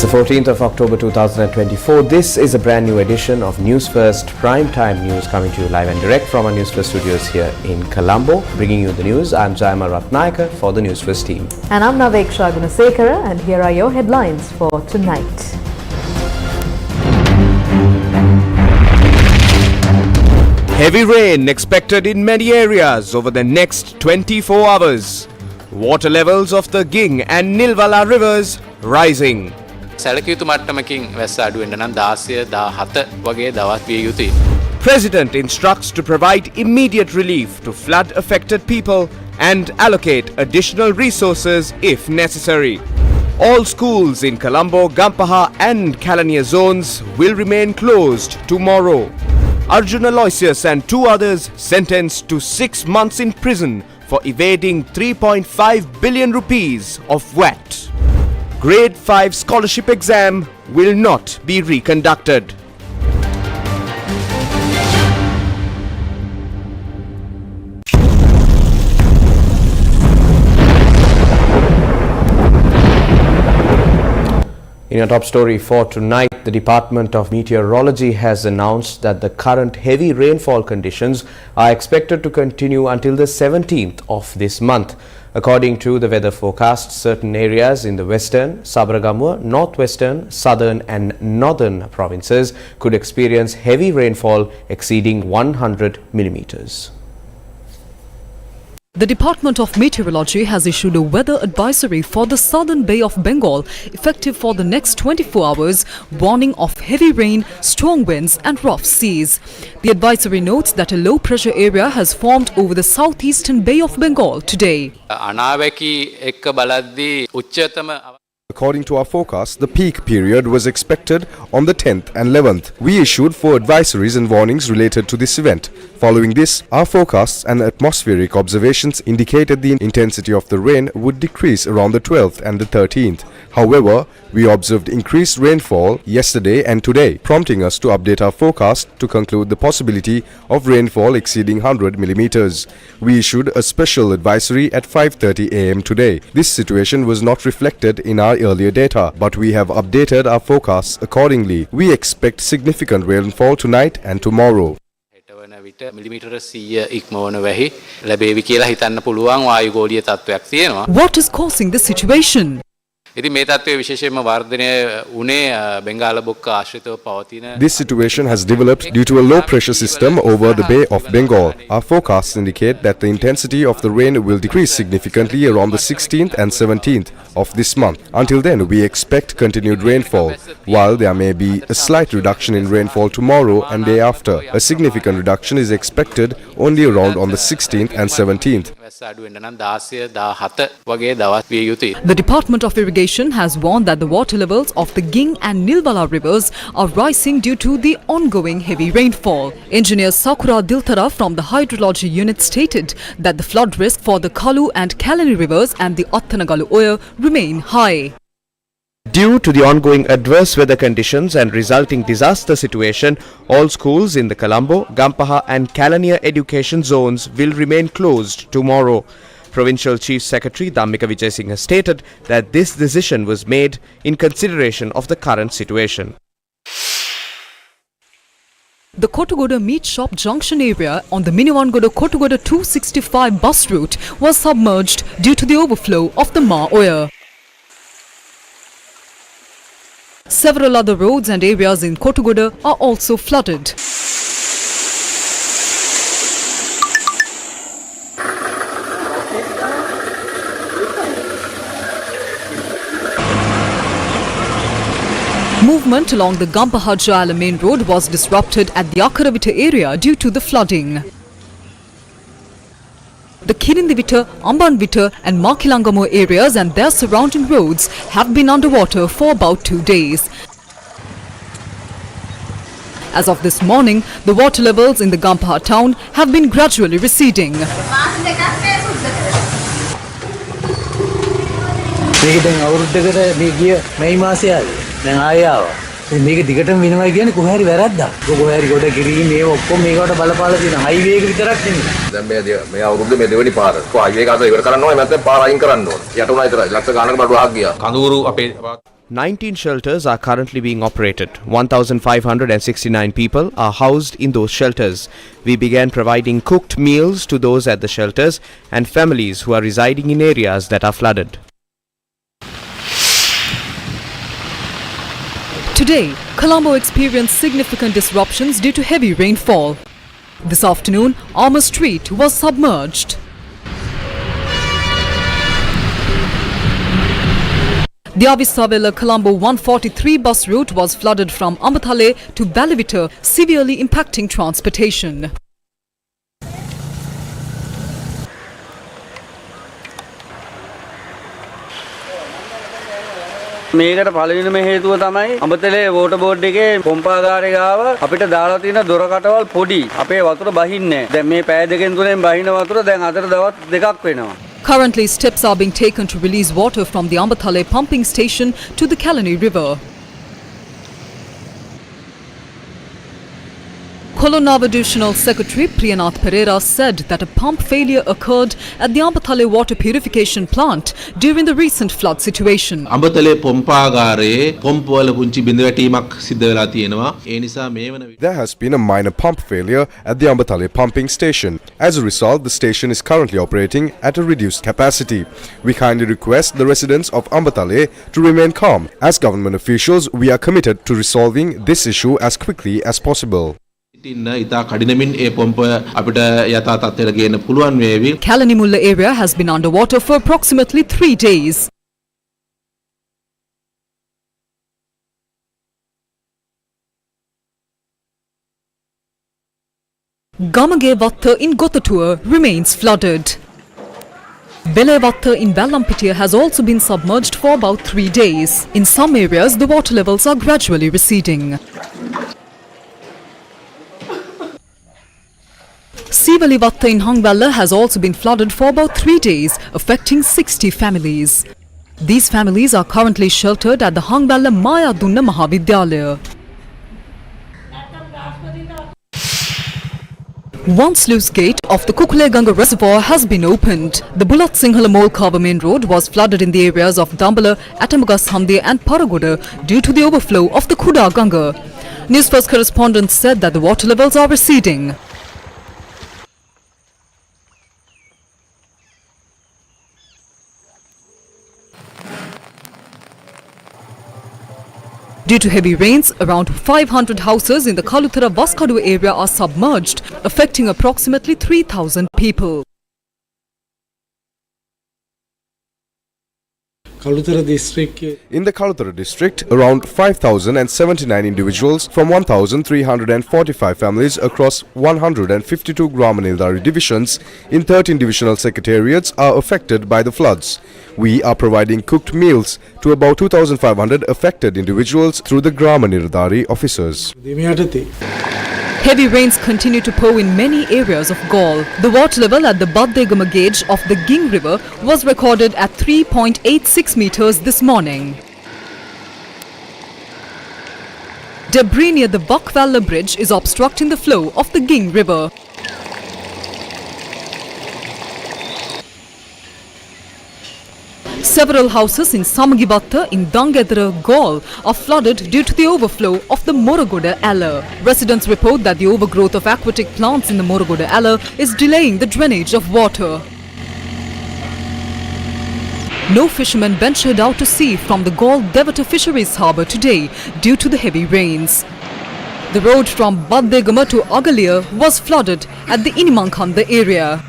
the 14th of October 2024. This is a brand new edition of Newsfirst Primetime News coming to you live and direct from our Newsfirst studios here in Colombo. Bringing you the news, I'm Jayama Ratnayaka for the Newsfirst team. And I'm Naveksha Gunasekara, and here are your headlines for tonight. Heavy rain expected in many areas over the next 24 hours. Water levels of the Ging and Nilwala rivers rising. President instructs to provide immediate relief to flood affected people and allocate additional resources if necessary. All schools in Colombo, Gampaha and Kalania zones will remain closed tomorrow. Arjun Aloysius and two others sentenced to 6 months in prison for evading 3.5 billion rupees of VAT. Grade 5 scholarship exam will not be reconducted. In a top story for tonight, the Department of Meteorology has announced that the current heavy rainfall conditions are expected to continue until the 17th of this month. According to the weather forecast, certain areas in the western, Sabaragamuwa, northwestern, southern and northern provinces could experience heavy rainfall exceeding 100 millimeters. The Department of Meteorology has issued a weather advisory for the southern Bay of Bengal, effective for the next 24 hours, warning of heavy rain, strong winds and rough seas. The advisory notes that a low pressure area has formed over the southeastern Bay of Bengal today. According to our forecast, the peak period was expected on the 10th and 11th. We issued 4 advisories and warnings related to this event. Following this, our forecasts and atmospheric observations indicated the intensity of the rain would decrease around the 12th and the 13th. However, we observed increased rainfall yesterday and today, prompting us to update our forecast to conclude the possibility of rainfall exceeding 100 millimeters. We issued a special advisory at 5:30 a.m. today. This situation was not reflected in our earlier data, but we have updated our forecasts accordingly. We expect significant rainfall tonight and tomorrow. What is causing this situation? This situation has developed due to a low pressure system over the Bay of Bengal. Our forecasts indicate that the intensity of the rain will decrease significantly around the 16th and 17th of this month. Until then, we expect continued rainfall. While there may be a slight reduction in rainfall tomorrow and day after, a significant reduction is expected only around on the 16th and 17th. The Department of Irrigation has warned that the water levels of the Ging and Nilwala rivers are rising due to the ongoing heavy rainfall. Engineer Sakura Dilthara from the Hydrology Unit stated that the flood risk for the Kalu and Kalani rivers and the Ottanagalu Oya remain high. Due to the ongoing adverse weather conditions and resulting disaster situation, all schools in the Colombo, Gampaha and Kalania education zones will remain closed tomorrow. Provincial Chief Secretary Dhammika Wijayasinghe stated that this decision was made in consideration of the current situation. The Kottagoda Meat Shop Junction area on the Miniwangoda-Kottagoda 265 bus route was submerged due to the overflow of the Ma Oya. Several other roads and areas in Kottagoda are also flooded. Movement along the Gampaha-Jayala main road was disrupted at the Akaravita area due to the flooding. The Kirindivita, Ambanvita and Makilangamo areas and their surrounding roads have been underwater for about 2 days. As of this morning, the water levels in the Gampaha town have been gradually receding. මේක දිගටම වෙනවා කියන්නේ කොහේරි වැරද්දක්. කොහේරි ගොඩ කිරීම මේ ඔක්කොම මේකට බලපාලා තියෙන හයිවේ එක විතරක් නෙමෙයි. දැන් මේ අවුරුද්දේ මේ දෙවෙනි පාර. කොහේ හයිවේ එක අතර ඉවර කරන්න ඕනේ නැත්නම් පාර අයින් කරන්න ඕනේ. යට උනා විතරයි. ලක්ෂ ගානකට බඩුවක් ගියා. කඳුරු අපේ 19 shelters are currently being operated. 1,569 people are housed in those shelters. We began providing cooked meals to those at the shelters and families who are residing in areas that are flooded. Today, Colombo experienced significant disruptions due to heavy rainfall. This afternoon, Armour Street was submerged. The Avisavela Colombo 143 bus route was flooded from Ambathale to Balivita, severely impacting transportation. මේකට පළවෙනිම හේතුව තමයි අඹතලේ water board එකේ කොම්පාගාරේ ගාව අපිට දාලා තියෙන දොර කටවල් පොඩි අපේ වතුර බහින්නේ නැහැ. දැන් මේ පෑ දෙකෙන් තුනෙන් බහින වතුර දැන් අතර දවස් දෙකක් වෙනවා. Currently, steps are being taken to release water from the Ambathale pumping station to the Kalani River. Colonava Divisional Secretary Priyanath Pereira said that a pump failure occurred at the Ambathale water purification plant during the recent flood situation. අඹතලේ පොම්පාගාරයේ පොම්ප වල පුංචි බිඳ වැටීමක් සිද්ධ වෙලා තියෙනවා. ඒ නිසා මේ වන There has been a minor pump failure at the Ambathale pumping station. As a result, the station is currently operating at a reduced capacity. We kindly request the residents of Ambathale to remain calm. As government officials, we are committed to resolving this issue as quickly as possible. ඉතා කඩිනමින් ඒ පොම්ප අපිට යථා තත්ත්වයට ගේන්න පුළුවන් වේවි. Kalani Mulla area has been underwater for approximately 3 days. Gamage Vatta in Gotatua remains flooded. Belevatta in Ballampitiya has also been submerged for about 3 days. In some areas, the water levels are gradually receding. Sivalivatta in Hangvalla has also been flooded for about 3 days, affecting 60 families. These families are currently sheltered at the Hangvalla Mayadunna Mahavidyalaya. One sluice gate of the Kukuleganga reservoir has been opened. The Bulat Sinhala Molkava main road was flooded in the areas of Dambala, Atamagas Hamde and Paragoda due to the overflow of the Kuda Ganga. Newsfirst correspondents said that the water levels are receding. Due to heavy rains, around 500 houses in the Kaluthara Vaskadu area are submerged, affecting approximately 3,000 people. In the Kaluthara district, around 5,079 individuals from 1,345 families across 152 Gramanildari divisions in 13 divisional secretariats are affected by the floods. We are providing cooked meals to about 2,500 affected individuals through the Gramanildari officers. Heavy rains continue to pour in many areas of Gaul. The water level at the Baddegama gauge of the Ging River was recorded at 3.86 meters this morning. Debris near the Buckvalla bridge is obstructing the flow of the Ging River. Several houses in Samagibatta in Dangedra, Gaul are flooded due to the overflow of the Moragoda Aller. Residents report that the overgrowth of aquatic plants in the Moragoda Aller is delaying the drainage of water. No fishermen ventured out to sea from the Gaul Devata Fisheries Harbour today due to the heavy rains. The road from Baddegama to Agalia was flooded at the Inimankanda area.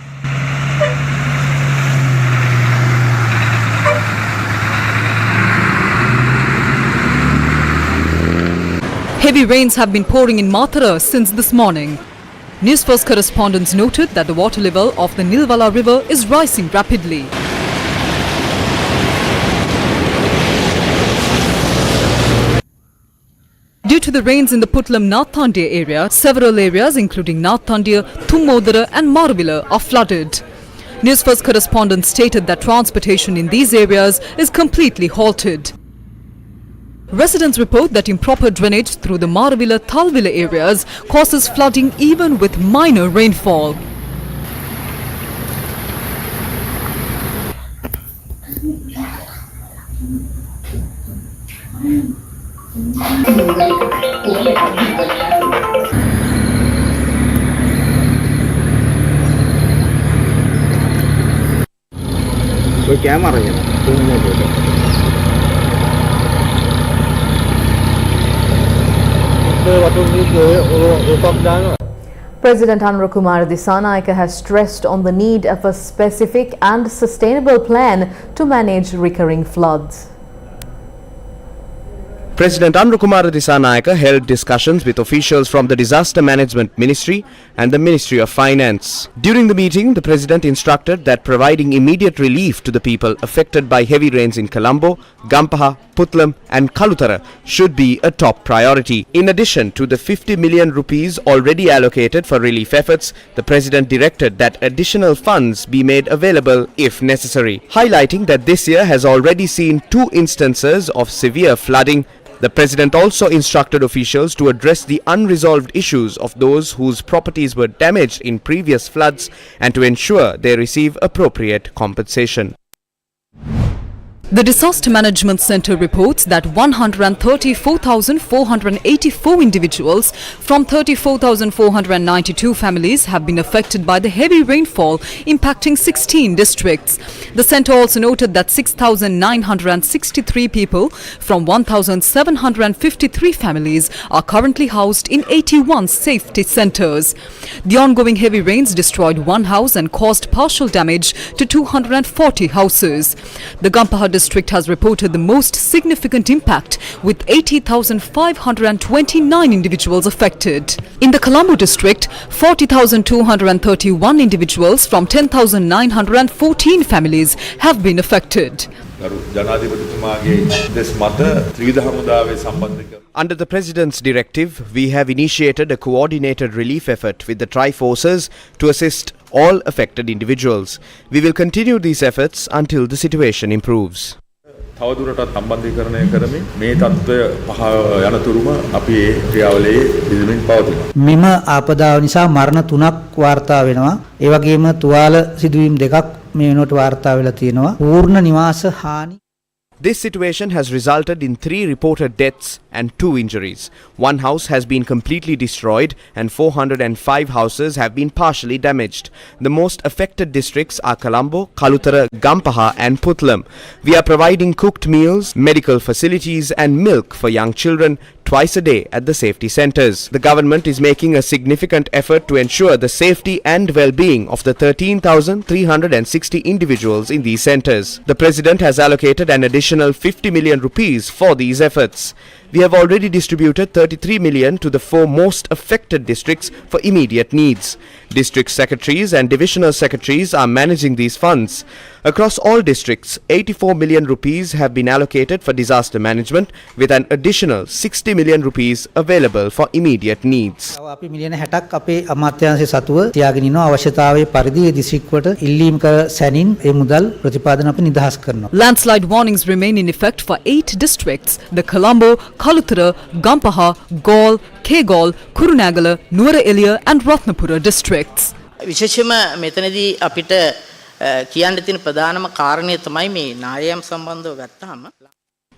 Heavy rains have been pouring in Mathura since this morning. Newsfirst correspondents noted that the water level of the Nilvala river is rising rapidly. Due to the rains in the Putlam Nathandia area, several areas including Nathandia, Thummodara and Marvila are flooded. Newsfirst correspondents stated that transportation in these areas is completely halted. Residents report that improper drainage through the Maravilla Thalvilla areas causes flooding even with minor rainfall. President Kumara Dissanayake has stressed on the need of a specific and sustainable plan to manage recurring floods. President Kumara Dissanayake held discussions with officials from the Disaster Management Ministry and the Ministry of Finance. During the meeting, the President instructed that providing immediate relief to the people affected by heavy rains in Colombo, Gampaha, Puttlam and Kalutara should be a top priority. In addition to the 50 million rupees already allocated for relief efforts, the President directed that additional funds be made available if necessary. Highlighting that this year has already seen 2 instances of severe flooding, the President also instructed officials to address the unresolved issues of those whose properties were damaged in previous floods and to ensure they receive appropriate compensation. The Disaster Management Centre reports that 134,484 individuals from 34,492 families have been affected by the heavy rainfall impacting 16 districts. The centre also noted that 6,963 people from 1,753 families are currently housed in 81 safety centres. The ongoing heavy rains destroyed 1 house and caused partial damage to 240 houses. The Gampaha district has reported the most significant impact with 80,529 individuals affected. In the Colombo district, 40,231 individuals from 10,914 families have been affected. Under the President's directive, we have initiated a coordinated relief effort with the Tri-Forces to assist all affected individuals. We will continue these efforts until the situation improves. තවදුරටත් සම්බන්ධීකරණය කරමින් මේ තත්ත්වය පහ යනතුරුම අපි ඒ ක්‍රියාවලියේ යෙදෙමින් පවතිනවා. මෙම ආපදාව නිසා මරණ 3ක් වාර්තා වෙනවා. ඒ වගේම තුවාල සිදුවීම් 2ක් මේ වෙනකොට වාර්තා වෙලා තියෙනවා. පූර්ණ නිවාස හානි. This situation has resulted in 3 reported deaths and 2 injuries. 1 house has been completely destroyed and 405 houses have been partially damaged. The most affected districts are Colombo, Kalutara, Gampaha and Puttlam. We are providing cooked meals, medical facilities and milk for young children twice a day at the safety centres. The government is making a significant effort to ensure the safety and well-being of the 13,360 individuals in these centres. The President has allocated an additional 50 million rupees for these efforts. We have already distributed 33 million to the 4 most affected districts for immediate needs. District secretaries and divisional secretaries are managing these funds. Across all districts, 84 million rupees have been allocated for disaster management with an additional 60 million rupees available for immediate needs. අපි මිලියන 60ක් අපේ අමාත්‍යාංශයේ සතුව තියාගෙන ඉනවා අවශ්‍යතාවයේ පරිදි ඒ දිස්ත්‍රික්කවලට ඉල්ලීම් කර සැනින් ඒ මුදල් ප්‍රතිපාදන අපි නිදහස් කරනවා. Landslide warnings remain in effect for 8 districts: the Colombo, Kalutara, Gampaha, Gaul, Kegol, Kurunagala, Nuwara Eliya and Ratnapura districts. විශේෂයෙන්ම මෙතනදී අපිට කියන්න තියෙන ප්‍රධානම කාරණය තමයි මේ නායම් සම්බන්ධව ගත්තාම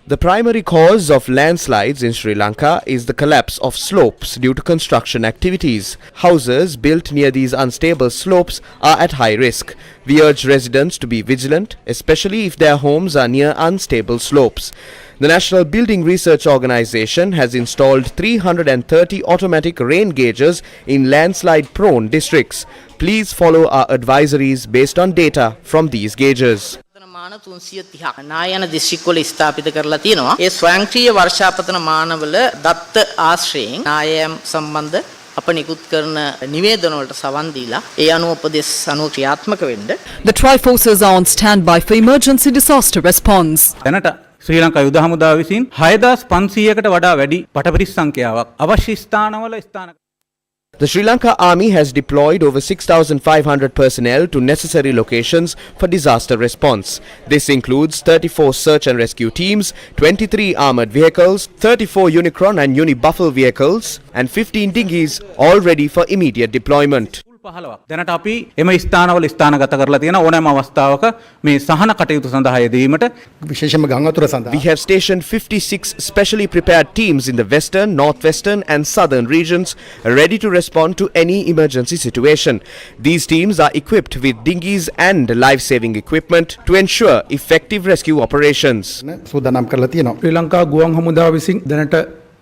The primary cause of landslides in Sri Lanka is the collapse of slopes due to construction activities. Houses built near these unstable slopes are at high risk. We urge residents to be vigilant, especially if their homes are near unstable slopes. The National Building Research Organisation has installed 330 automatic rain gauges in landslide-prone districts. Please follow our advisories based on data from these gauges. මාන 330ක් නායන දිස්ත්‍රික්කවල ස්ථාපිත කරලා තියෙනවා. ඒ ස්වයංක්‍රීය වර්ෂාපතන මානවල දත්ත ආශ්‍රයෙන් නායම් සම්බන්ධ අප නිකුත් කරන නිවේදන වලට සවන් දීලා ඒ අනුව උපදෙස් අනුව ක්‍රියාත්මක වෙන්න. The Tri-Forces are on standby for emergency disaster response. දැනට ශ්‍රී ලංකා යුද හමුදාව විසින් 6500කට වඩා වැඩි පටපිරිස් සංඛ්‍යාවක් අවශ්‍ය ස්ථානවල ස්ථාන. The Sri Lanka Army has deployed over 6,500 personnel to necessary locations for disaster response. This includes 34 search and rescue teams, 23 armoured vehicles, 34 Unicron and Unibuffle vehicles and 15 dinghies all ready for immediate deployment. 15ක් දැනට අපි එම ස්ථානවල ස්ථානගත කරලා තියෙන ඕනෑම අවස්ථාවක මේ සහන කටයුතු සඳහා යෙදීමට විශේෂයෙන්ම ගම් වතුර සඳහා We have stationed 56 specially prepared teams in the western, northwestern and southern regions ready to respond to any emergency situation. These teams are equipped with dinghies and life-saving equipment to ensure effective rescue operations. සූදානම් කරලා තියෙනවා. ශ්‍රී ලංකා ගුවන් හමුදාව විසින් දැනට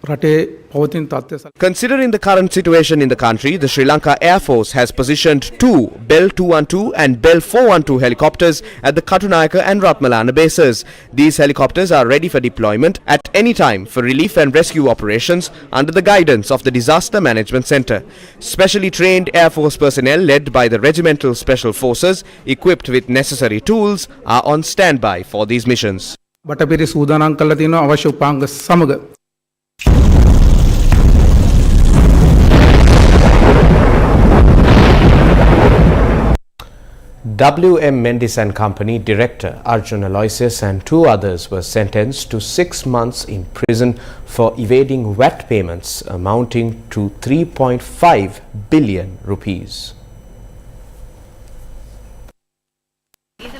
රටේ පවතින තත්ත්වය Considering the current situation in the country, the Sri Lanka Air Force has positioned 2 Bell 212 and Bell 412 helicopters at the Katunayaka and Ratmalana bases. These helicopters are ready for deployment at any time for relief and rescue operations under the guidance of the Disaster Management Centre. Specially trained Air Force personnel led by the Regimental Special Forces, equipped with necessary tools, are on standby for these missions. බටපිරි සූදානම් කරලා තියෙනවා අවශ්‍ය උපාංග සමග WM Mendes and Company director Arjun Aloysius and 2 others were sentenced to 6 months in prison for evading VAT payments amounting to 3.5 billion rupees.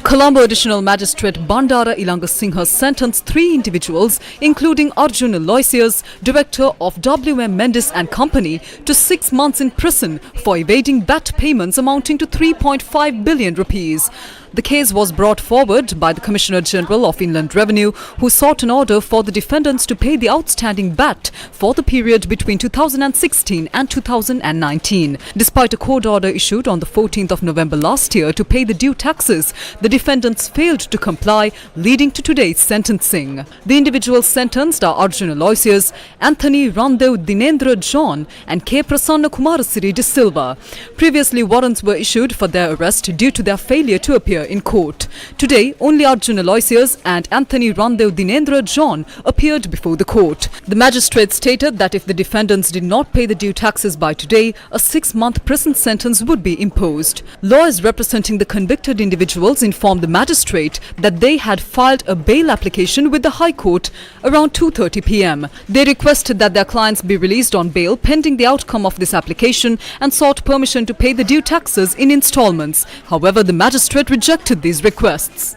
Colombo Additional Magistrate Bandara Ilanga Singha sentenced 3 individuals, including Arjun Aloysius, director of WM Mendes and Company, to 6 months in prison for evading VAT payments amounting to 3.5 billion rupees. The case was brought forward by the Commissioner General of Inland Revenue, who sought an order for the defendants to pay the outstanding VAT for the period between 2016 and 2019. Despite a court order issued on the 14th of November last year to pay the due taxes, the defendants failed to comply, leading to today's sentencing. The individuals sentenced are Arjun Aloysius, Anthony Randev Dinendra John and K. Prasanna Kumarasiri de Silva. Previously, warrants were issued for their arrest due to their failure to appear in court. Today, only Arjun Aloysius and Anthony Randev Dinendra John appeared before the court. The magistrate stated that if the defendants did not pay the due taxes by today, a 6-month prison sentence would be imposed. Lawyers representing the convicted individuals informed the magistrate that they had filed a bail application with the High Court around 2:30 p.m. They requested that their clients be released on bail pending the outcome of this application and sought permission to pay the due taxes in installments. However, the magistrate rejected these requests.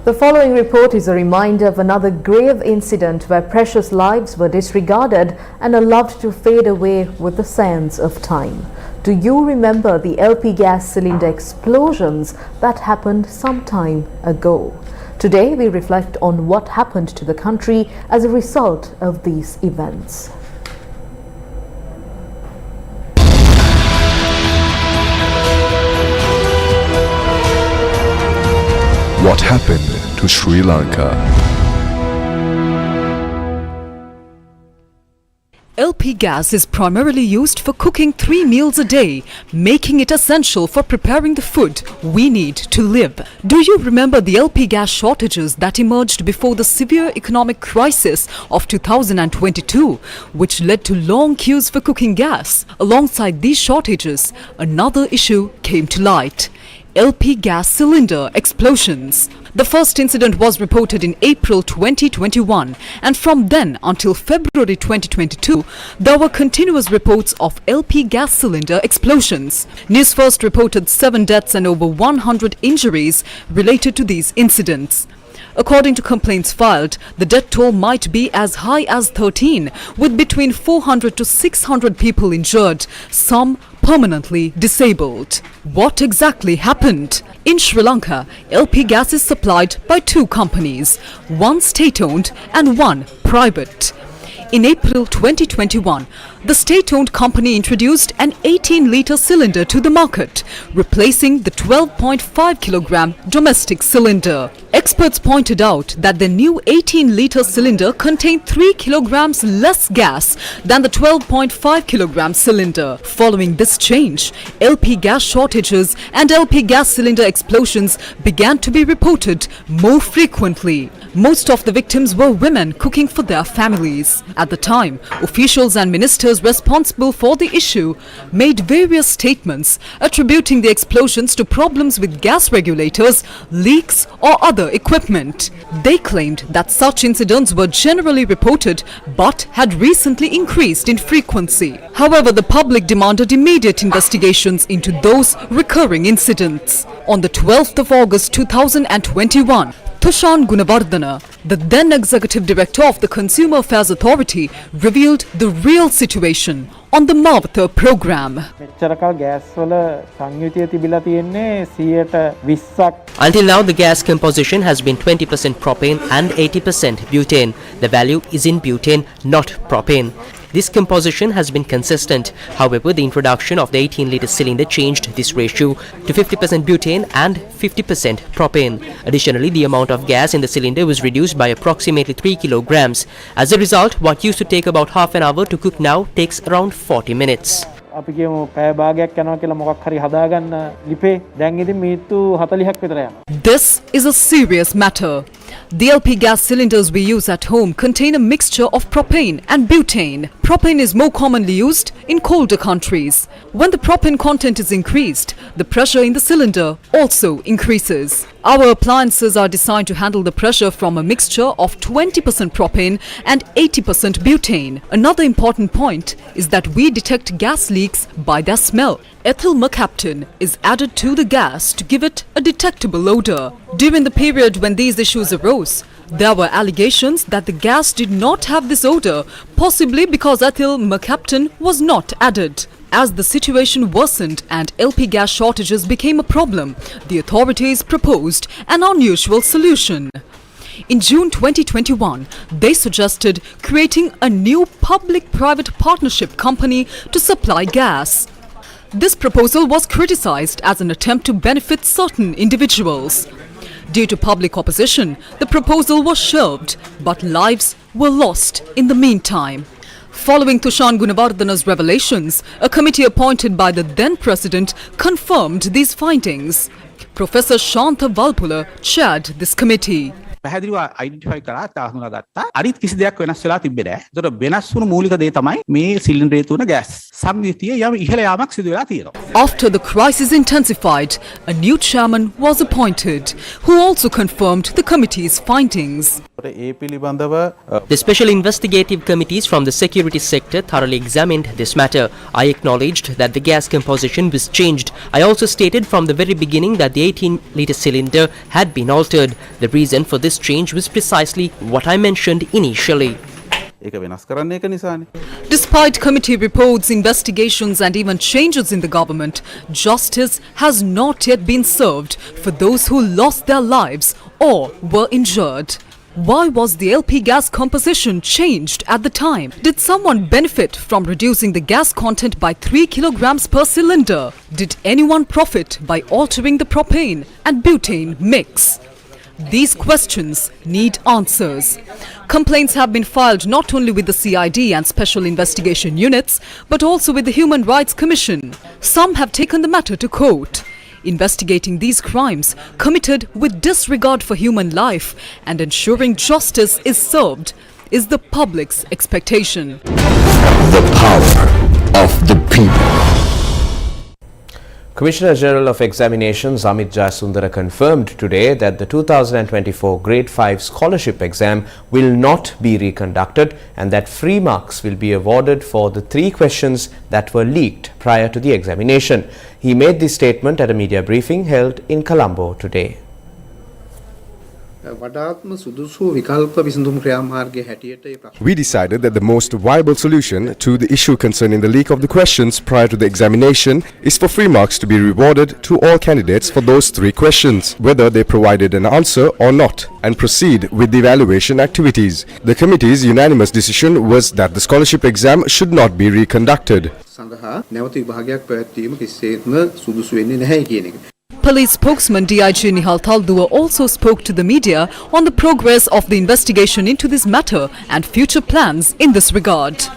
The following report is a reminder of another grave incident where precious lives were disregarded and allowed to fade away with the sands of time. Do you remember the LP gas cylinder explosions that happened some time ago? Today we reflect on what happened to the country as a result of these events. What happened to Sri Lanka? LP gas is primarily used for cooking 3 meals a day, making it essential for preparing the food we need to live. Do you remember the LP gas shortages that emerged before the severe economic crisis of 2022, which led to long queues for cooking gas? Alongside these shortages, another issue came to light: LP gas cylinder explosions. The first incident was reported in April 2021, and from then until February 2022, there were continuous reports of LP gas cylinder explosions. Newsfirst reported 7 deaths and over 100 injuries related to these incidents. According to complaints filed, the death toll might be as high as 13, with between 400 to 600 people injured, some permanently disabled. What exactly happened? In Sri Lanka, LP gas is supplied by 2 companies, one state-owned and one private. In April 2021, the state-owned company introduced an 18-litre cylinder to the market, replacing the 12.5 kilogram domestic cylinder. Experts pointed out that the new 18-litre cylinder contained 3 kilograms less gas than the 12.5 kilogram cylinder. Following this change, LP gas shortages and LP gas cylinder explosions began to be reported more frequently. Most of the victims were women cooking for their families. At the time, officials and ministers centres responsible for the issue made various statements attributing the explosions to problems with gas regulators, leaks or other equipment. They claimed that such incidents were generally reported but had recently increased in frequency. However, the public demanded immediate investigations into those recurring incidents. On the 12th of August 2021, Tushan Gunawardana, the then Executive Director of the Consumer Affairs Authority, revealed the real situation on the Mawatha program. Until now, the gas composition has been 20% propane and 80% butane. The value is in butane, not propane. This composition has been consistent. However, the introduction of the 18-litre cylinder changed this ratio to 50% butane and 50% propane. Additionally, the amount of gas in the cylinder was reduced by approximately 3 kilograms. As a result, what used to take about half an hour to cook now takes around 40 minutes. This is a serious matter. The LP gas cylinders we use at home contain a mixture of propane and butane. Propane is more commonly used in colder countries. When the propane content is increased, the pressure in the cylinder also increases. Our appliances are designed to handle the pressure from a mixture of 20% propane and 80% butane. Another important point is that we detect gas leaks by their smell. Ethyl mercaptan is added to the gas to give it a detectable odor. During the period when these issues arose, there were allegations that the gas did not have this odor, possibly because ethyl mercaptan was not added. As the situation worsened and LP gas shortages became a problem, the authorities proposed an unusual solution. In June 2021, they suggested creating a new public-private partnership company to supply gas. This proposal was criticized as an attempt to benefit certain individuals. Due to public opposition, the proposal was shelved, but lives were lost in the meantime. Following Tushan Gunawardana's revelations, a committee appointed by the then president confirmed these findings. Professor Shantha Valpula chaired this committee. පැහැදිලිව identify කරා තාහුණා ගත්තා. අනිත් කිසි දෙයක් වෙනස් වෙලා තිබ්බේ නැහැ. ඒතර වෙනස් වුණු මූලික දේ තමයි මේ සිලින්ඩරේ තුන ගෑස්. සංයුතිය යම් ඉහළ යාමක් සිදු වෙලා තියෙනවා. After the crisis intensified, a new chairman was appointed, who also confirmed the committee's findings. The special investigative committees from the security sector thoroughly examined this matter. I acknowledged that the gas composition was changed. I also stated from the very beginning that the 18-litre cylinder had been altered. The reason for this change was precisely what I mentioned initially. Despite committee reports, investigations and even changes in the government, justice has not yet been served for those who lost their lives or were injured. Why was the LP gas composition changed at the time? Did someone benefit from reducing the gas content by 3 kilograms per cylinder? Did anyone profit by altering the propane and butane mix? These questions need answers. Complaints have been filed not only with the CID and Special Investigation Units, but also with the Human Rights Commission. Some have taken the matter to court. Investigating these crimes committed with disregard for human life and ensuring justice is served is the public's expectation. The power of the people. Commissioner General of Examinations Amit Jayasundara confirmed today that the 2024 Grade 5 scholarship exam will not be reconducted and that free marks will be awarded for the 3 questions that were leaked prior to the examination. He made this statement at a media briefing held in Colombo today. We decided that the most viable solution to the issue concerning the leak of the questions prior to the examination is for free marks to be rewarded to all candidates for those 3 questions, whether they provided an answer or not, and proceed with the evaluation activities. The committee's unanimous decision was that the scholarship exam should not be reconducted. Police spokesman DIG Nihal Taldua also spoke to the media on the progress of the investigation into this matter and future plans in this regard.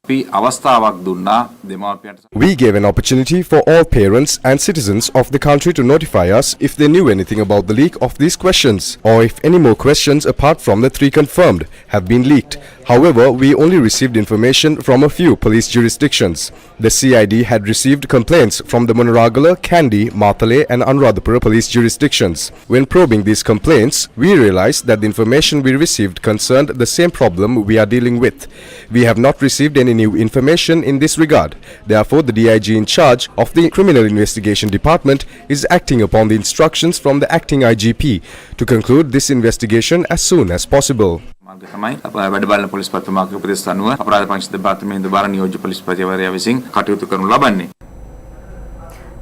අපි අවස්ථාවක් දුන්නා දෙමාපියන්ට. We gave an opportunity for all parents and citizens of the country to notify us if they knew anything about the leak of these questions, or if any more questions apart from the 3 confirmed have been leaked. However, we only received information from a few police jurisdictions. The CID had received complaints from the Monaragala, Kandy, Mathale and Anuradhapura police jurisdictions. When probing these complaints, we realized that the information we received concerned the same problem we are dealing with. We have not received any new information in this regard. Therefore, the DIG in charge of the Criminal Investigation Department is acting upon the instructions from the acting IGP to conclude this investigation as soon as possible. තමයි වැඩ බලන police පත්‍රමාගේ උපදෙස් අනුව අපරාධ පරීක්ෂණ දෙපාර්තමේන්තුව බාර නියෝජ්‍ය පොලිස්පතිවරයා විසින් කටයුතු කරනු ලබන්නේ.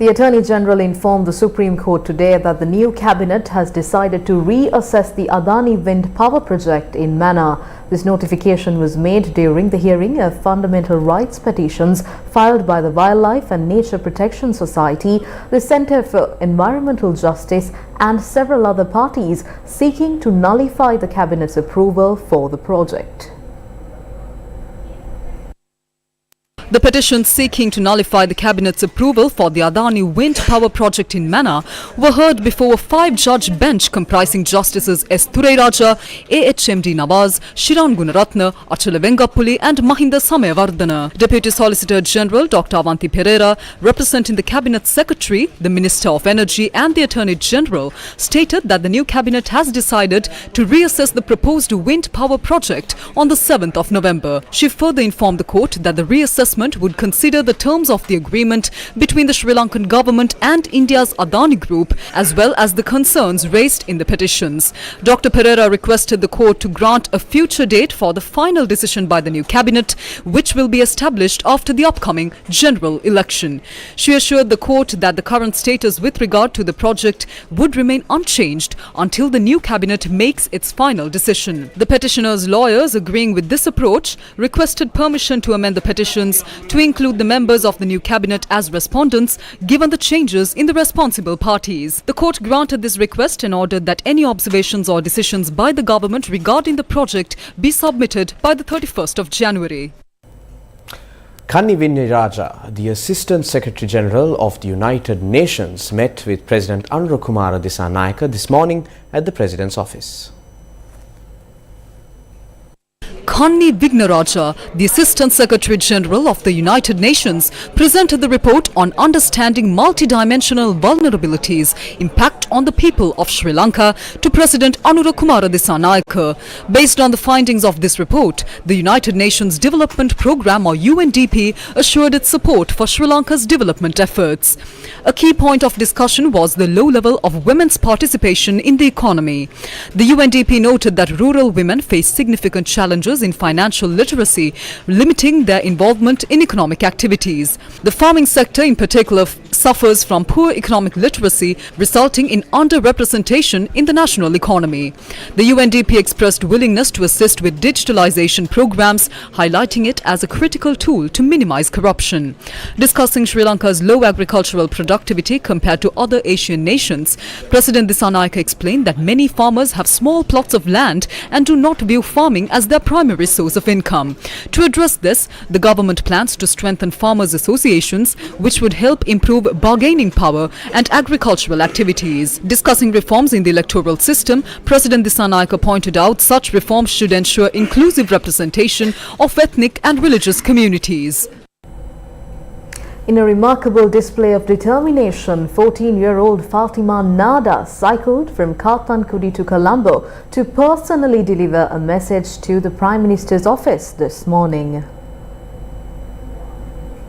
The Attorney General informed the Supreme Court today that the new cabinet has decided to reassess the Adani wind power project in Mannar. This notification was made during the hearing of fundamental rights petitions filed by the Wildlife and Nature Protection Society, the Centre for Environmental Justice and several other parties seeking to nullify the cabinet's approval for the project. The petitions seeking to nullify the cabinet's approval for the Adani wind power project in Mannar were heard before a 5-judge bench comprising Justices S. Thurairaja, A.H.M.D. Nawaz, Shiran Gunaratna, Achala Vengapuli and Mahinda Samayavardhana. Deputy Solicitor General Dr. Avanti Pereira, representing the Cabinet Secretary, the Minister of Energy and the Attorney General, stated that the new cabinet has decided to reassess the proposed wind power project on the 7th of November. She further informed the court that the reassessment would consider the terms of the agreement between the Sri Lankan government and India's Adani Group, as well as the concerns raised in the petitions. Dr. Pereira requested the court to grant a future date for the final decision by the new cabinet, which will be established after the upcoming general election. She assured the court that the current status with regard to the project would remain unchanged until the new cabinet makes its final decision. The petitioners' lawyers, agreeing with this approach, requested permission to amend the petitions to include the members of the new cabinet as respondents, given the changes in the responsible parties. The court granted this request and ordered that any observations or decisions by the government regarding the project be submitted by the 31st of January. Kanni Vinniraja, the Assistant Secretary General of the United Nations, met with President Anurukumara Dissanayake this morning at the President's office. Kanni Vignaraja, the Assistant Secretary General of the United Nations, presented the report on understanding multidimensional vulnerabilities impact on the people of Sri Lanka to President Anurukumara Dissanayake. Based on the findings of this report, the United Nations Development Programme or UNDP assured its support for Sri Lanka's development efforts. A key point of discussion was the low level of women's participation in the economy. The UNDP noted that rural women face significant challenges in financial literacy, limiting their involvement in economic activities. The farming sector in particular suffers from poor economic literacy, resulting in underrepresentation in the national economy. The UNDP expressed willingness to assist with digitalization programs, highlighting it as a critical tool to minimize corruption. Discussing Sri Lanka's low agricultural productivity compared to other Asian nations, President Dissanayake explained that many farmers have small plots of land and do not view farming as their primary source of income. To address this, the government plans to strengthen farmers' associations, which would help improve bargaining power and agricultural activities. Discussing reforms in the electoral system, President Dissanayake pointed out such reforms should ensure inclusive representation of ethnic and religious communities. In a remarkable display of determination, 14-year-old Fatima NADA cycled from Kathankudi to Colombo to personally deliver a message to the Prime Minister's office this morning.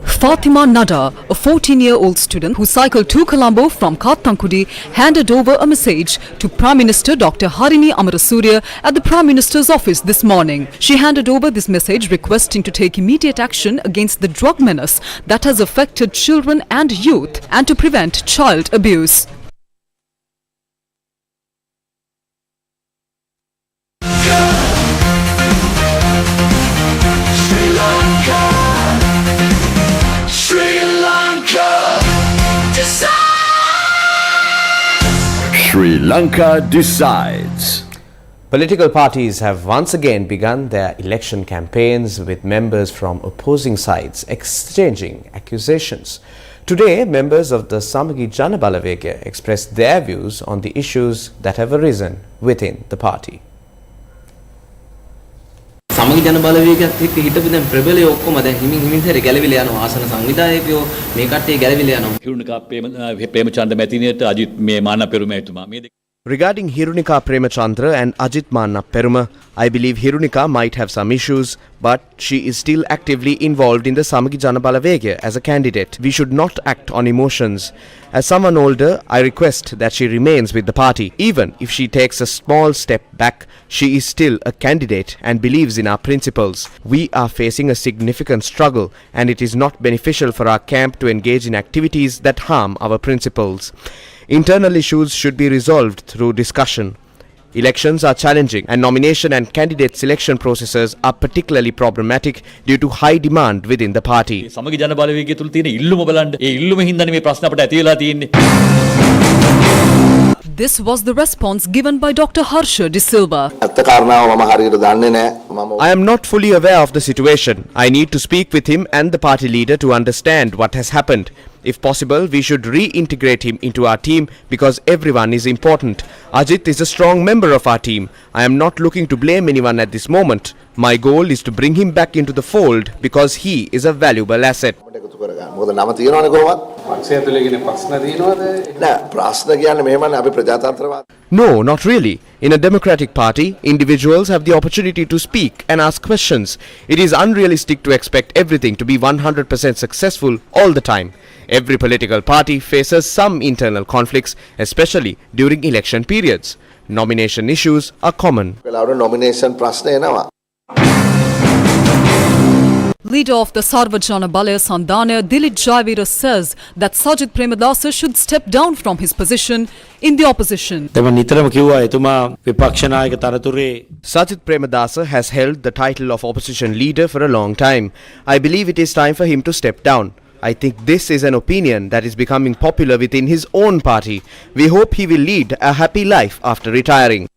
Fatima NADA, a 14-year-old student who cycled to Colombo from Kathankudi, handed over a message to Prime Minister Dr. Harini Amarasuriya at the Prime Minister's office this morning. She handed over this message requesting to take immediate action against the drug menace that has affected children and youth and to prevent child abuse. Sri Lanka Decides. Political parties have once again begun their election campaigns with members from opposing sides exchanging accusations. Today, members of the Samagi Jana Balavegaya expressed their views on the issues that have arisen within the party. සමගි ජන බලවේගයත් එක්ක හිටපු දැන් ප්‍රබලයේ ඔක්කොම දැන් හිමින් හැර ගැලවිලා යනවා ආසන සංවිධායකයෝ මේ කට්ටිය ගැලවිලා යනවා හිරුණිකා ප්‍රේමචන්ද්‍ර මැතිණියට අජිත් මේ මාන පෙරුමේතුමා මේ Regarding Hirunika Premachandra and Ajit Manna Peruma, I believe Hirunika might have some issues, but she is still actively involved in the Samagi Jana Balavegaya as a candidate. We should not act on emotions. As someone older, I request that she remains with the party. Even if she takes a small step back, she is still a candidate and believes in our principles. We are facing a significant struggle, and it is not beneficial for our camp to engage in activities that harm our principles. Internal issues should be resolved through discussion. Elections are challenging and nomination and candidate selection processes are particularly problematic due to high demand within the party. සමගි ජන බලවේගය තුල තියෙන ඉල්ලුම බලන්න. ඒ ඉල්ලුම හින්දානේ මේ ප්‍රශ්න අපිට ඇති වෙලා තියෙන්නේ. This was the response given by Dr. Harsha De Silva. I am not fully aware of the situation. I need to speak with him and the party leader to understand what has happened. If possible, we should reintegrate him into our team because everyone is important. Ajit is a strong member of our team. I am not looking to blame anyone at this moment. My goal is to bring him back into the fold because he is a valuable asset. No, not really. In a democratic party, individuals have the opportunity to speak and ask questions. It is unrealistic to expect everything to be 100% successful all the time. Every political party faces some internal conflicts, especially during election periods. Nomination issues are common. Leader of the Sarvajana Balaya Sandhana, Dilip Jayavira, says that Sajid Premadasa should step down from his position in the opposition. Sajid Premadasa has held the title of opposition leader for a long time. I believe it is time for him to step down. I think this is an opinion that is becoming popular within his own party. We hope he will lead a happy life after retiring.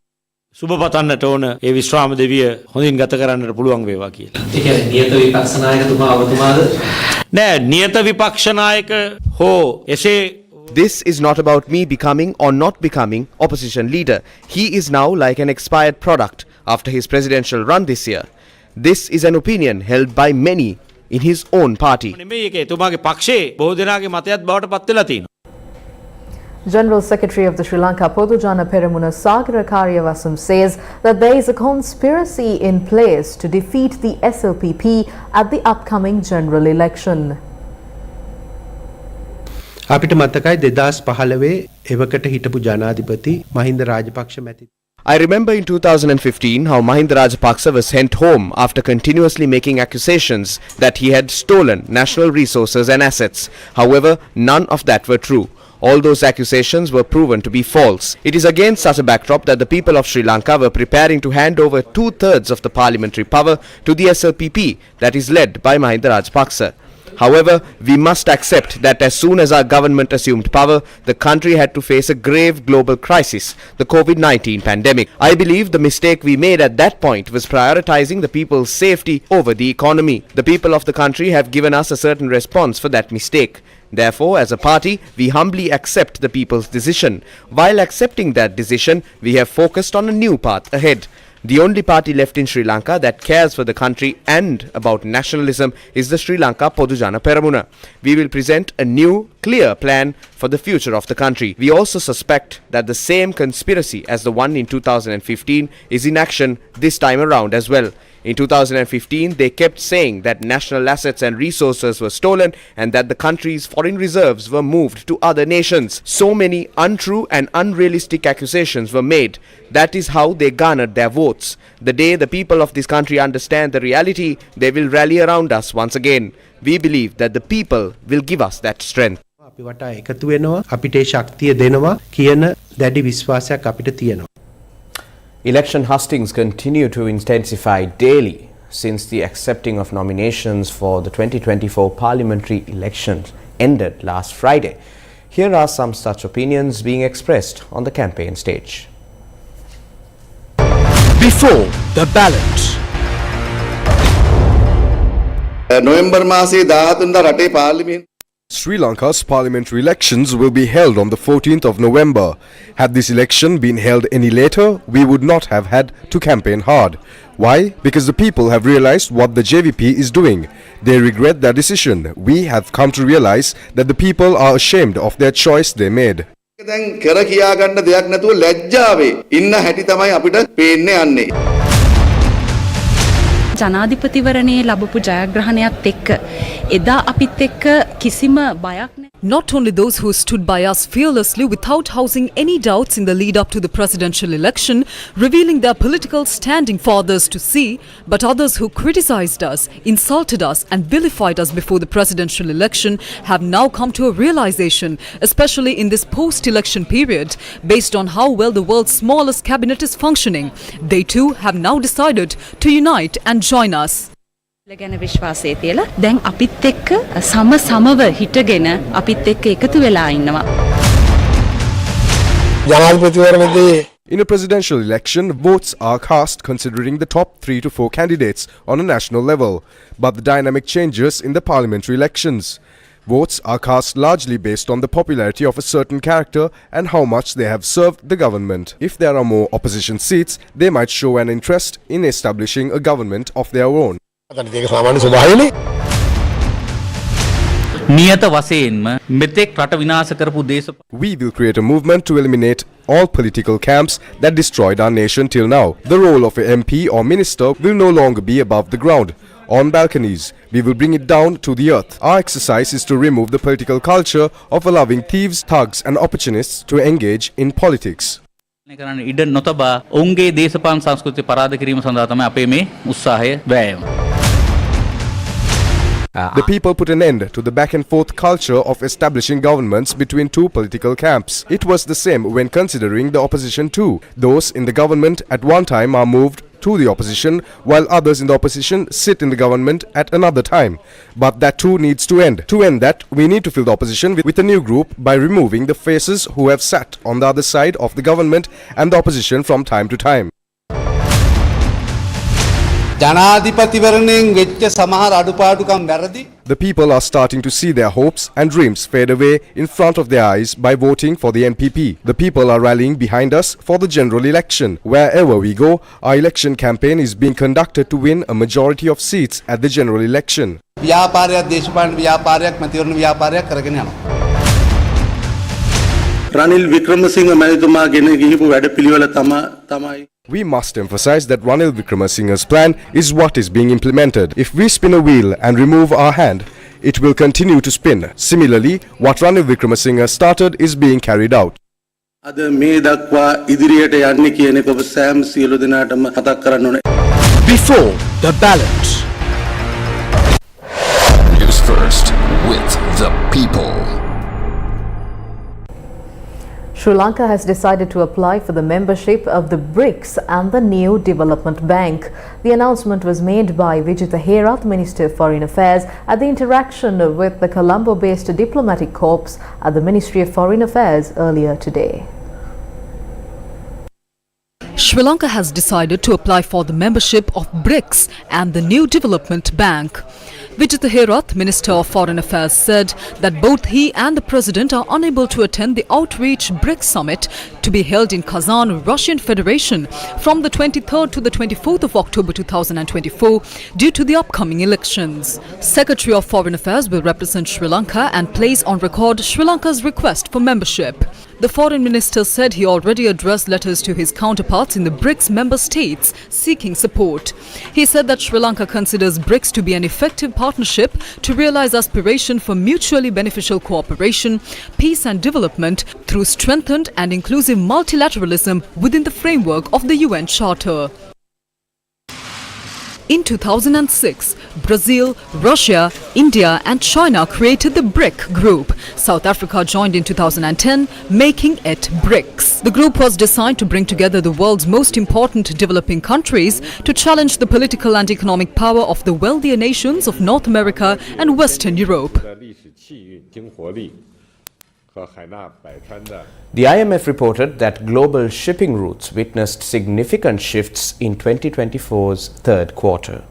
සුබපතන්නට ඕන ඒ විශ්‍රාම දෙවිය හොඳින් ගත කරන්නට පුළුවන් වේවා කියලා. ඒ කියන්නේ නියත විපක්ෂ නායකතුමා ඔබතුමාද? නෑ නියත විපක්ෂ නායක හෝ එසේ This is not about me becoming or not becoming opposition leader. He is now like an expired product after his presidential run this year. This is an opinion held by many in his own party. නෙමෙයි ඒක එතුමාගේ පක්ෂේ බොහෝ දෙනාගේ මතයත් බවට පත් වෙලා තියෙනවා. General Secretary of the Sri Lanka Podujana Peramuna Sagara Karyavasam says that there is a conspiracy in place to defeat the SLPP at the upcoming general election. අපිට මතකයි 2015 එවකට හිටපු ජනාධිපති Mahinda Rajapaksa මැති I remember in 2015 how Mahinda Rajapaksa was sent home after continuously making accusations that he had stolen national resources and assets. However, none of that were true. All those accusations were proven to be false. It is against such a backdrop that the people of Sri Lanka were preparing to hand over 2/3 of the parliamentary power to the SLPP that is led by Mahinda Rajapaksa. However, we must accept that as soon as our government assumed power, the country had to face a grave global crisis, the COVID-19 pandemic. I believe the mistake we made at that point was prioritizing the people's safety over the economy. The people of the country have given us a certain response for that mistake. Therefore, as a party, we humbly accept the people's decision. While accepting that decision, we have focused on a new path ahead. The only party left in Sri Lanka that cares for the country and about nationalism is the Sri Lanka Podujana Peramuna. We will present a new, clear plan for the future of the country. We also suspect that the same conspiracy as the one in 2015 is in action this time around as well. In 2015, they kept saying that national assets and resources were stolen and that the country's foreign reserves were moved to other nations. So many untrue and unrealistic accusations were made. That is how they garnered their votes. The day the people of this country understand the reality, they will rally around us once again. We believe that the people will give us that strength. අපි වටා එකතු වෙනවා අපිට ඒ ශක්තිය දෙනවා කියන දැඩි විශ්වාසයක් අපිට තියෙනවා. Election hustings continue to intensify daily since the accepting of nominations for the 2024 parliamentary elections ended last Friday. Here are some such opinions being expressed on the campaign stage. Before the ballot. November මාසයේ 13 දා රටේ පාර්ලිමේන්තු Sri Lanka's parliamentary elections will be held on the 14th of November. Had this election been held any later, we would not have had to campaign hard. Why? Because the people have realized what the JVP is doing. They regret their decision. We have come to realize that the people are ashamed of their choice they made. දැන් කර කියා ගන්න දෙයක් නැතුව ලැජ්ජාවේ ඉන්න හැටි තමයි අපිට පේන්නේ යන්නේ. ජනාධිපතිවරණයේ ලැබපු ජයග්‍රහණයත් එක්ක එදා අපිත් එක්ක කිසිම බයක් නැහැ. Not only those who stood by us fearlessly without housing any doubts in the lead up to the presidential election, revealing their political standing for others to see, but others who criticized us, insulted us and vilified us before the presidential election have now come to a realization, especially in this post-election period, based on how well the world's smallest cabinet is functioning. They too have now decided to unite and join us. ගැන විශ්වාසය තියලා දැන් අපිත් එක්ක සමව හිටගෙන අපිත් එක්ක එකතු වෙලා ඉන්නවා. In a presidential election, votes are cast considering the top 3 to 4 candidates on a national level, but the dynamic changes in the parliamentary elections. Votes are cast largely based on the popularity of a certain character and how much they have served the government. If there are more opposition seats, they might show an interest in establishing a government of their own. නියත වශයෙන්ම මෙතෙක් රට විනාශ කරපු දේශ We will create a movement to eliminate all political camps that destroyed our nation till now. The role of an MP or minister will no longer be above the ground, on balconies. We will bring it down to the earth. Our exercise is to remove the political culture of allowing thieves, thugs and opportunists to engage in politics. කරන්න ඉඩ නොතබා ඔවුන්ගේ දේශපාලන සංස්කෘතිය පරාද කිරීම සඳහා තමයි අපේ මේ උත්සාහය වෑයම. The people put an end to the back and forth culture of establishing governments between two political camps. It was the same when considering the opposition too. Those in the government at one time are moved to the opposition, while others in the opposition sit in the government at another time. But that too needs to end. To end that, we need to fill the opposition with a new group by removing the faces who have sat on the other side of the government and the opposition from time to time. ජනාධිපතිවරණයෙන් වෙච්ච සමහර අඩුපාඩුකම් වැරදි. The people are starting to see their hopes and dreams fade away in front of their eyes by voting for the NPP. The people are rallying behind us for the general election. Wherever we go, our election campaign is being conducted to win a majority of seats at the general election. ව්‍යාපාරයක් දේශපාලන ව්‍යාපාරයක් මැතිවරණ ව්‍යාපාරයක් කරගෙන යනවා. රනිල් වික්‍රමසිංහ මැතිතුමා ගෙන ගිහිපු වැඩපිළිවෙල තමයි We must emphasize that Ranil Wickremesinghe's plan is what is being implemented. If we spin a wheel and remove our hand, it will continue to spin. Similarly, what Ranil Wickremesinghe started is being carried out. අද මේ දක්වා ඉදිරියට යන්නේ කියන එක ඔබ සෑම සියලු දෙනාටම මතක් කරන්න ඕනේ. Before the ballot. Newsfirst with the people. Sri Lanka has decided to apply for the membership of the BRICS and the New Development Bank. The announcement was made by Vijitha Herath, Minister of Foreign Affairs, at the interaction with the Colombo-based diplomatic corps at the Ministry of Foreign Affairs earlier today. Sri Lanka has decided to apply for the membership of BRICS and the New Development Bank. Vijitha Herath, Minister of Foreign Affairs, said that both he and the President are unable to attend the Outreach BRICS Summit to be held in Kazan, Russian Federation from the 23rd to the 24th of October 2024 due to the upcoming elections. Secretary of Foreign Affairs will represent Sri Lanka and place on record Sri Lanka's request for membership. The Foreign Minister said he already addressed letters to his counterparts in the BRICS member states seeking support. He said that Sri Lanka considers BRICS to be an effective partnership to realize aspiration for mutually beneficial cooperation, peace and development through strengthened and inclusive multilateralism within the framework of the UN Charter. In 2006, Brazil, Russia, India and China created the BRIC group. South Africa joined in 2010, making it BRICS. The group was designed to bring together the world's most important developing countries to challenge the political and economic power of the wealthier nations of North America and Western Europe. The IMF reported that global shipping routes witnessed significant shifts in 2024's third quarter.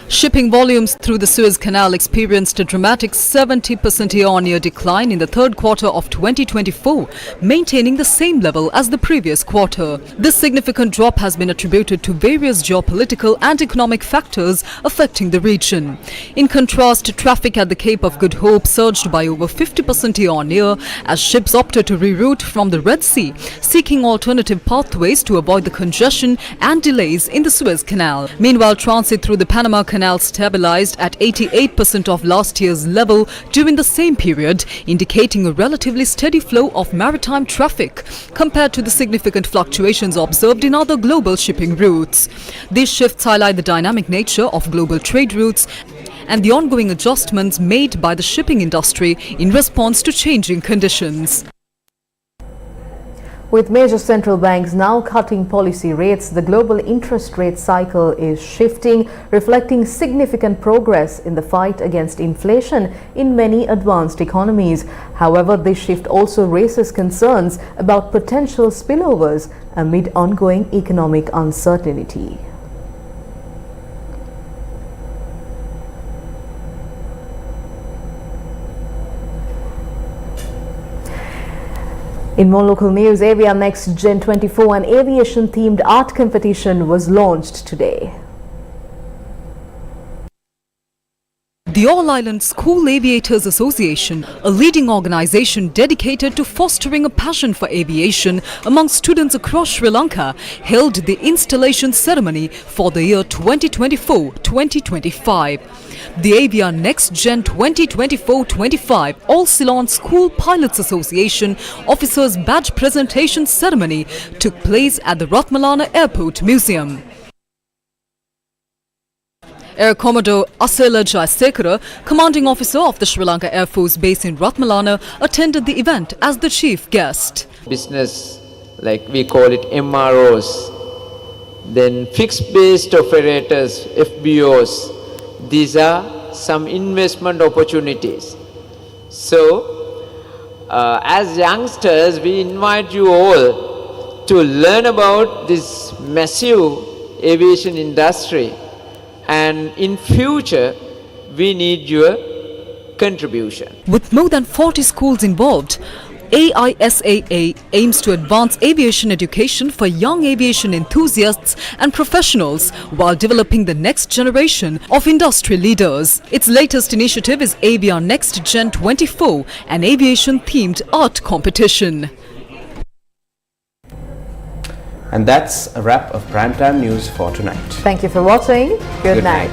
Shipping volumes through the Suez Canal experienced a dramatic 70% year-on-year decline in the third quarter of 2024, maintaining the same level as the previous quarter. This significant drop has been attributed to various geopolitical and economic factors affecting the region. In contrast, traffic at the Cape of Good Hope surged by over 50% year-on-year as ships opted to reroute from the Red Sea, seeking alternative pathways to avoid the congestion and delays in the Suez Canal. Meanwhile, transit through the Panama Canal stabilized at 88% of last year's level during the same period, indicating a relatively steady flow of maritime traffic compared to the significant fluctuations observed in other global shipping routes. These shifts highlight the dynamic nature of global trade routes and the ongoing adjustments made by the shipping industry in response to changing conditions. With major central banks now cutting policy rates, the global interest rate cycle is shifting, reflecting significant progress in the fight against inflation in many advanced economies. However, this shift also raises concerns about potential spillovers amid ongoing economic uncertainty. In more local news, Avia Next Gen 24, an aviation-themed art competition was launched today. The All-Island School Aviators Association, a leading organization dedicated to fostering a passion for aviation among students across Sri Lanka, held the installation ceremony for the year 2024-2025. The Avia Next Gen 2024-25 All Ceylon School Pilots Association Officers Badge Presentation Ceremony took place at the Ratmalana Airport Museum. Air Commodore Asela Jayasekara, commanding officer of the Sri Lanka Air Force Base in Ratmalana, attended the event as the chief guest. Business, like we call it MROs, then fixed-based operators, FBOs, these are some investment opportunities. So, as youngsters, we invite you all to learn about this massive aviation industry. And in future, we need your contribution. With more than 40 schools involved, AISAA aims to advance aviation education for young aviation enthusiasts and professionals while developing the next generation of industry leaders. Its latest initiative is Avia Next Gen 24, an aviation-themed art competition. And that's a wrap of Primetime News for tonight. Thank you for watching. Good night.